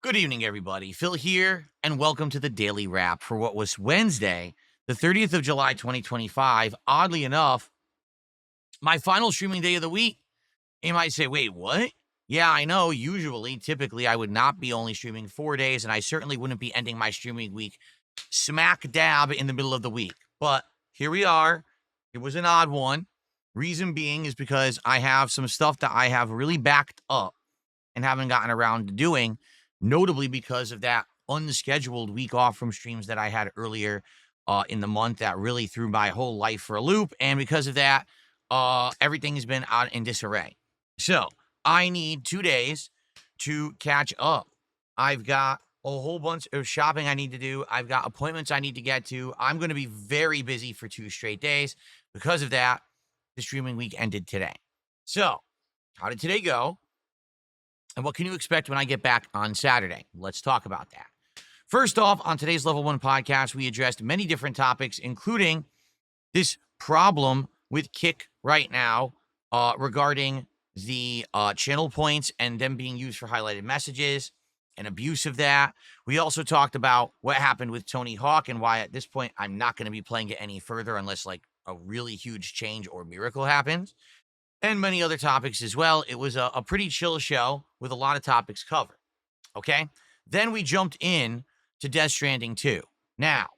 Good evening, everybody. Phil here, and welcome to the Daily Wrap for what was Wednesday, the 30th of July, 2025. Oddly enough, my final streaming day of the week. You might say, wait, what? Yeah, I know. Typically, I would not be only streaming 4 days, and I certainly wouldn't be ending my streaming week smack dab in the middle of the week. But here we are. It was an odd one. Reason being is because I have some stuff that I have really backed up and haven't gotten around to doing, notably because of that unscheduled week off from streams that I had earlier in the month that really threw my whole life for a loop. And because of that, everything has been out in disarray. So I need 2 days to catch up. I've got a whole bunch of shopping I need to do. I've got appointments I need to get to. I'm going to be very busy for 2 straight days. Because of that, the streaming week ended today. So how did today go? And what can you expect when I get back on Saturday? Let's talk about that. First off, on today's Level 1 podcast, we addressed many different topics, including this problem with Kick right now regarding the channel points and them being used for highlighted messages and abuse of that. We also talked about what happened with Tony Hawk and why at this point I'm not going to be playing it any further unless like a really huge change or miracle happens. And many other topics as well. It was a pretty chill show with a lot of topics covered. Okay. Then we jumped in to Death Stranding 2. Now,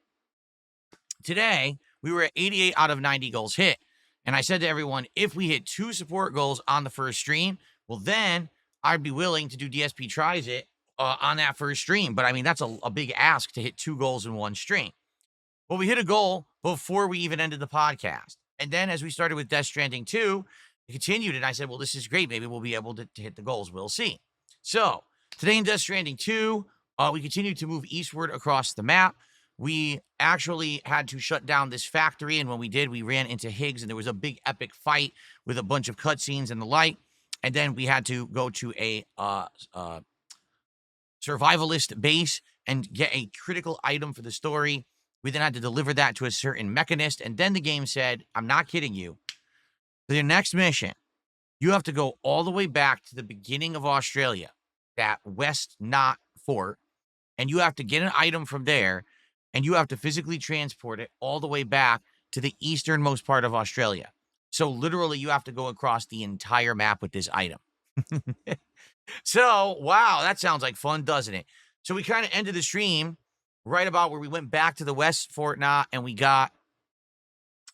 today we were at 88 out of 90 goals hit. And I said to everyone, if we hit 2 support goals on the first stream, well, then I'd be willing to do DSP Tries It on that first stream. But I mean, that's a big ask to hit 2 goals in one stream. Well, we hit a goal before we even ended the podcast. And then as we started with Death Stranding 2, it continued, and I said, well, this is great. Maybe we'll be able to hit the goals. We'll see. So today in Death Stranding 2, we continued to move eastward across the map. We actually had to shut down this factory, and when we did, we ran into Higgs, and there was a big epic fight with a bunch of cutscenes and the like. And then we had to go to a survivalist base and get a critical item for the story. We then had to deliver that to a certain mechanist, and then the game said, I'm not kidding you, for your next mission, you have to go all the way back to the beginning of Australia, that West Knot Fort, and you have to get an item from there, and you have to physically transport it all the way back to the easternmost part of Australia. So literally, you have to go across the entire map with this item. So, wow, that sounds like fun, doesn't it? So we kind of ended the stream right about where we went back to the West Fort Knot, and we got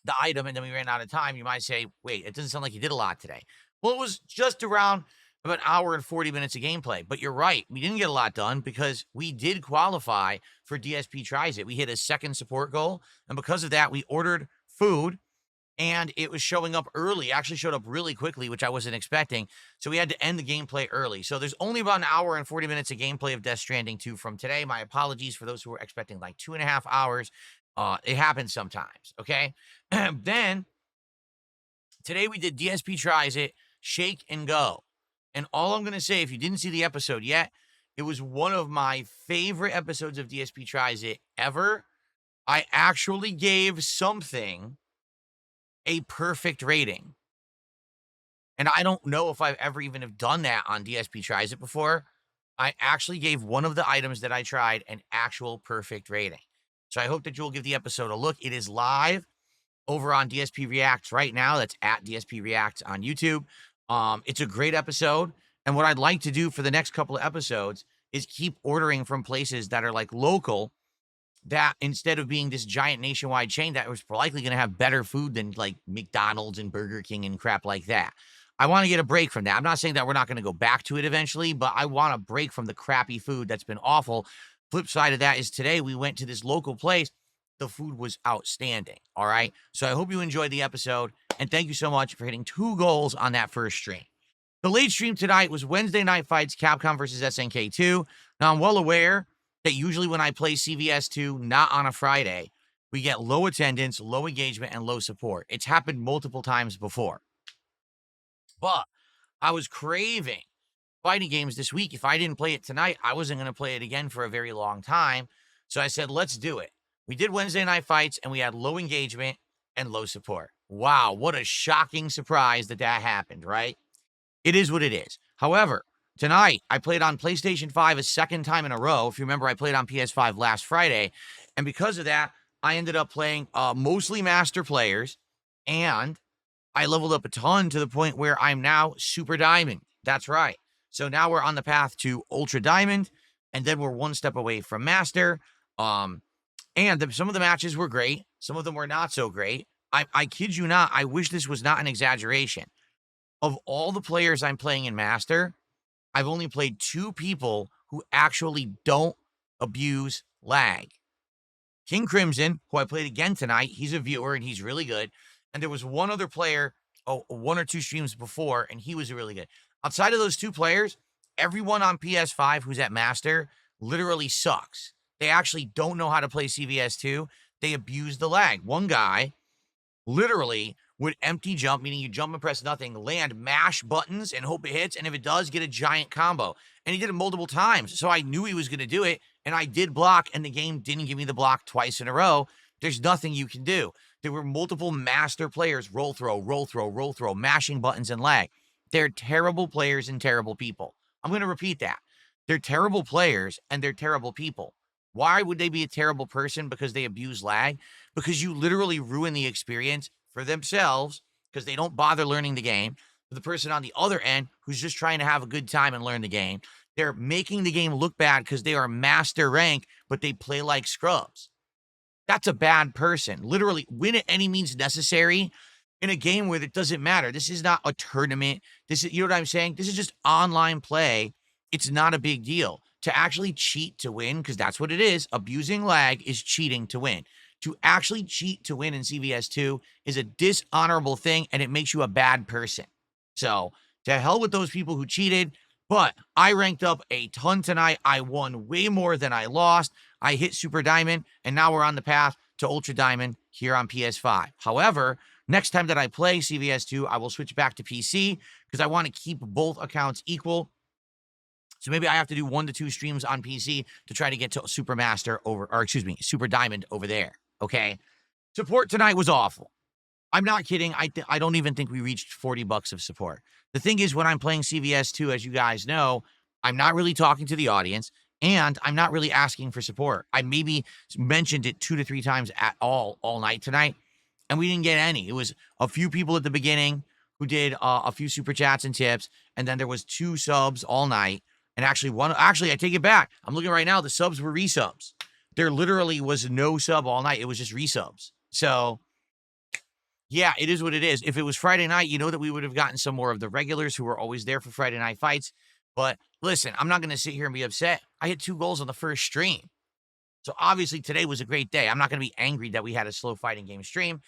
the item, and then we ran out of time. You might say, wait, it doesn't sound like you did a lot today. Well, it was just around about an hour and 40 minutes of gameplay. But you're right. We didn't get a lot done because we did qualify for DSP Tries It. We hit a second support goal. And because of that, we ordered food, and it was showing up early. It actually showed up really quickly, which I wasn't expecting. So we had to end the gameplay early. So there's only about an hour and 40 minutes of gameplay of Death Stranding 2 from today. My apologies for those who were expecting like 2.5 hours. It happens sometimes, okay? Then, today we did DSP Tries It, Shake and Go. And all I'm going to say, if you didn't see the episode yet, it was one of my favorite episodes of DSP Tries It ever. I actually gave something a perfect rating. And I don't know if I've ever even have done that on DSP Tries It before. I actually gave one of the items that I tried an actual perfect rating. So I hope that you'll give the episode a look. It is live over on DSP Reacts right now. That's at DSP Reacts on YouTube. It's a great episode. And what I'd like to do for the next couple of episodes is keep ordering from places that are like local, that instead of being this giant nationwide chain that was likely going to have better food than like McDonald's and Burger King and crap like that. I want to get a break from that. I'm not saying that we're not going to go back to it eventually, but I want a break from the crappy food that's been awful. Flip side of that is today we went to this local place. The food was outstanding. All right. So I hope you enjoyed the episode. And thank you so much for hitting 2 goals on that first stream. The late stream tonight was Wednesday Night Fights, Capcom versus SNK 2. Now, I'm well aware that usually when I play CvS2, not on a Friday, we get low attendance, low engagement, and low support. It's happened multiple times before. But I was craving fighting games this week. If I didn't play it tonight, I wasn't going to play it again for a very long time. So I said, let's do it. We did Wednesday Night Fights, and we had low engagement and low support. Wow, what a shocking surprise that happened, right? It is what it is. However, Tonight, I played on PlayStation 5 a second time in a row. If you remember, I played on PS5 last Friday. And because of that, I ended up playing mostly master players. And I leveled up a ton to the point where I'm now Super Diamond. That's right. So now we're on the path to Ultra Diamond. And then we're one step away from Master. Some of the matches were great. Some of them were not so great. I kid you not. I wish this was not an exaggeration. Of all the players I'm playing in Master, I've only played 2 people who actually don't abuse lag. King Crimson, who I played again tonight, he's a viewer and he's really good. And there was one other player, 1 or 2 streams before, and he was really good. Outside of those 2 players, everyone on PS5 who's at Master literally sucks. They actually don't know how to play CvS2. They abuse the lag. One guy literally would empty jump, meaning you jump and press nothing, land, mash buttons and hope it hits. And if it does, get a giant combo. And he did it multiple times. So I knew he was going to do it. And I did block, and the game didn't give me the block twice in a row. There's nothing you can do. There were multiple master players, roll throw, mashing buttons and lag. They're terrible players and terrible people. I'm going to repeat that. They're terrible players and they're terrible people. Why would they be a terrible person? Because they abuse lag? Because you literally ruin the experience for themselves because they don't bother learning the game. For the person on the other end who's just trying to have a good time and learn the game, they're making the game look bad because they are master rank, but they play like scrubs. That's a bad person. Literally, win at any means necessary in a game where it doesn't matter. This is not a tournament. This is, you know what I'm saying? This is just online play. It's not a big deal. To actually cheat to win, because that's what it is, abusing lag is cheating to win. To actually cheat to win in CvS2 is a dishonorable thing, and it makes you a bad person. So, to hell with those people who cheated, but I ranked up a ton tonight. I won way more than I lost. I hit Super Diamond, and now we're on the path to Ultra Diamond here on PS5. However, next time that I play CvS2, I will switch back to PC because I want to keep both accounts equal. So maybe I have to do 1 to 2 streams on PC to try to get to Super Diamond over there. Okay. Support tonight was awful. I'm not kidding. I don't even think we reached $40 of support. The thing is, when I'm playing CvS2, as you guys know, I'm not really talking to the audience and I'm not really asking for support. I maybe mentioned it 2 to 3 times at all night tonight, and we didn't get any. It was a few people at the beginning who did a few super chats and tips, and then there was 2 subs all night. And actually, I take it back. I'm looking right now. The subs were resubs. There literally was no sub all night. It was just resubs. So, yeah, it is what it is. If it was Friday night, you know that we would have gotten some more of the regulars who were always there for Friday night fights. But listen, I'm not going to sit here and be upset. I hit 2 goals on the first stream. So obviously today was a great day. I'm not going to be angry that we had a slow fighting game stream.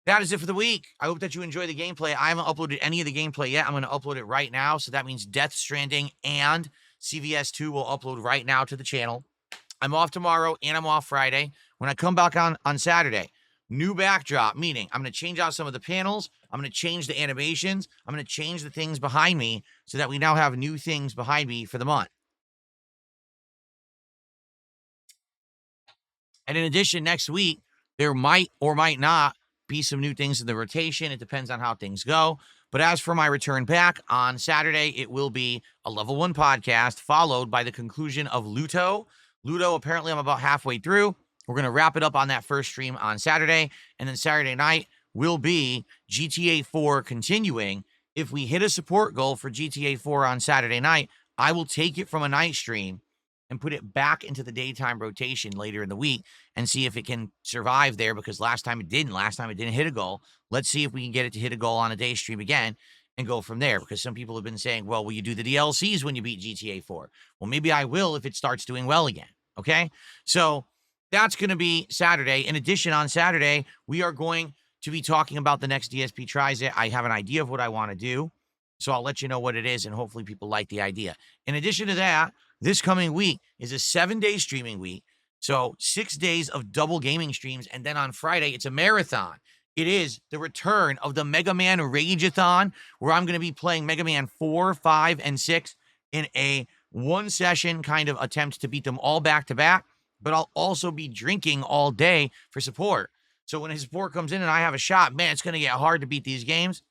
That is it for the week. I hope that you enjoy the gameplay. I haven't uploaded any of the gameplay yet. I'm going to upload it right now. So that means Death Stranding and CvS2 will upload right now to the channel. I'm off tomorrow and I'm off Friday. When I come back on Saturday, new backdrop, meaning I'm going to change out some of the panels. I'm going to change the animations. I'm going to change the things behind me so that we now have new things behind me for the month. And in addition, next week, there might or might not be some new things in the rotation. It depends on how things go. But as for my return back on Saturday, it will be a level 1 podcast followed by the conclusion of Luto. Luto, apparently I'm about halfway through. We're going to wrap it up on that first stream on Saturday. And then Saturday night will be GTA 4 continuing. If we hit a support goal for GTA 4 on Saturday night, I will take it from a night stream and put it back into the daytime rotation later in the week and see if it can survive there, because last time it didn't. Last time it didn't hit a goal. Let's see if we can get it to hit a goal on a day stream again and go from there, because some people have been saying, well, will you do the DLCs when you beat GTA 4? Well, maybe I will if it starts doing well again, okay? So that's going to be Saturday. In addition, on Saturday, we are going to be talking about the next DSP Tries It. I have an idea of what I want to do, so I'll let you know what it is, and hopefully people like the idea. In addition to that, this coming week is a 7-day streaming week. So 6 days of double gaming streams. And then on Friday, it's a marathon. It is the return of the Mega Man Rage-a-thon, where I'm going to be playing Mega Man 4, 5, and 6 in a 1-session kind of attempt to beat them all back to back. But I'll also be drinking all day for support. So when his support comes in and I have a shot, man, it's going to get hard to beat these games.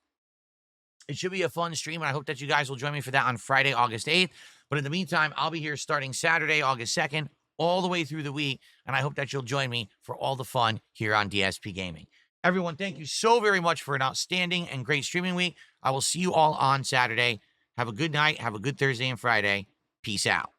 It should be a fun stream, and I hope that you guys will join me for that on Friday, August 8th. But in the meantime, I'll be here starting Saturday, August 2nd, all the way through the week, and I hope that you'll join me for all the fun here on DSP Gaming. Everyone, thank you so very much for an outstanding and great streaming week. I will see you all on Saturday. Have a good night. Have a good Thursday and Friday. Peace out.